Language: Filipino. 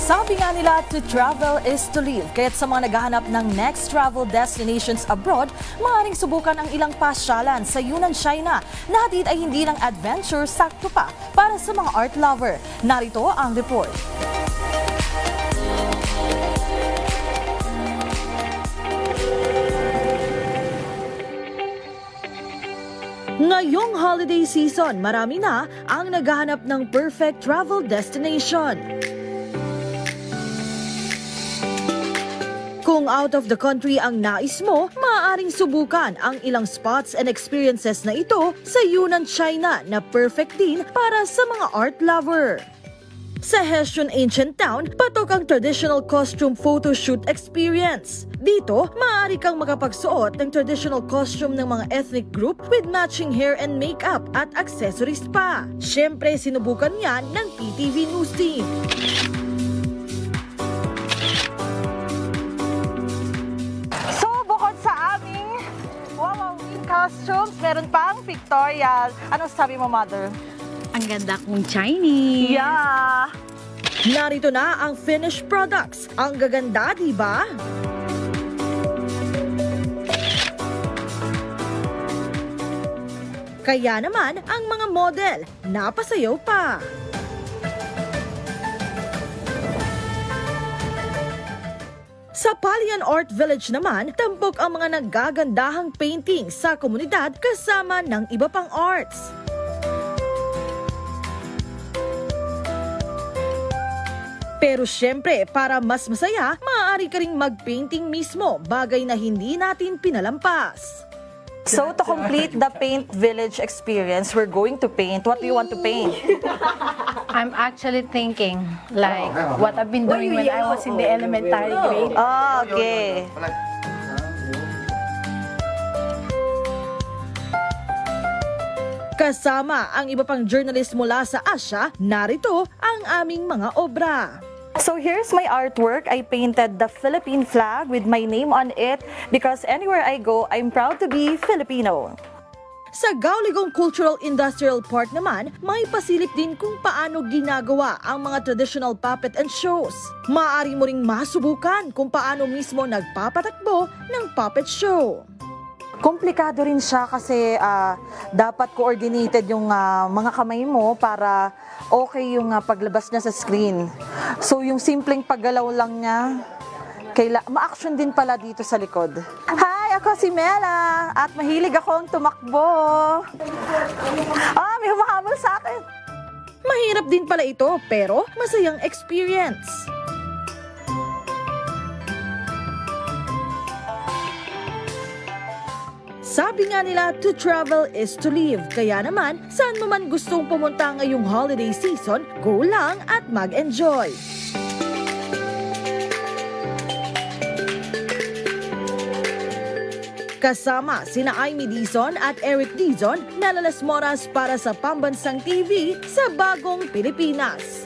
Sabi nga nila, to travel is to live. Kaya't sa mga naghahanap ng next travel destinations abroad, maaaring subukan ang ilang pasyalan sa Yunnan, China. Na hatid ay hindi lang adventure, sakto pa para sa mga art lover. Narito ang report. Ngayong holiday season, marami na ang naghahanap ng perfect travel destination. Kung out of the country ang nais mo, maaaring subukan ang ilang spots and experiences na ito sa Yunnan, China na perfect din para sa mga art lover. Sa Hesian Ancient Town, patok ang traditional costume photo shoot experience. Dito, maaari kang makapagsuot ng traditional costume ng mga ethnic group with matching hair and makeup at accessories pa. Siyempre, sinubukan yan ng PTV News Team. So, bukod sa aming costumes, meron pang pictorial. Anong sabi mo, Mother? Ang ganda kong Chinese. Yeah! Narito na ang finished products. Ang gaganda, di ba? Kaya naman, ang mga model, napasayaw pa. Sa Palian Art Village naman, tampok ang mga naggagandahang painting sa komunidad kasama ng iba pang arts. Pero syempre, para mas masaya, maaari ka ring mag-painting mismo, bagay na hindi natin pinalampas. So, to complete the Paint Village experience, we're going to paint. What do you want to paint? I'm actually thinking like what I've been doing when I was in the elementary grade. Oh, okay. Kasama ang iba pang journalist mula sa Asia, narito ang aming mga obra. So here's my artwork. I painted the Philippine flag with my name on it because anywhere I go, I'm proud to be Filipino. Sa Gauligong Cultural Industrial Park naman, may pasilip din kung paano ginagawa ang mga traditional puppet and shows. Maaari mo ring masubukan kung paano mismo nagpapatakbo ng puppet show. Komplikado rin siya kasi dapat coordinated yung mga kamay mo para okay yung paglabas niya sa screen. So yung simpleng paggalaw lang niya, ma-action din pala dito sa likod. Hi! Ako si Mela at mahilig akong tumakbo. May humahabol sa akin. Mahirap din pala ito pero masayang experience. Sabi nga nila, to travel is to live. Kaya naman, saan mo man gustong pumunta ngayong holiday season, go lang at mag-enjoy. Kasama sina Amy Dizon at Eric Dizon, Nalalas Moras para sa Pambansang TV sa Bagong Pilipinas.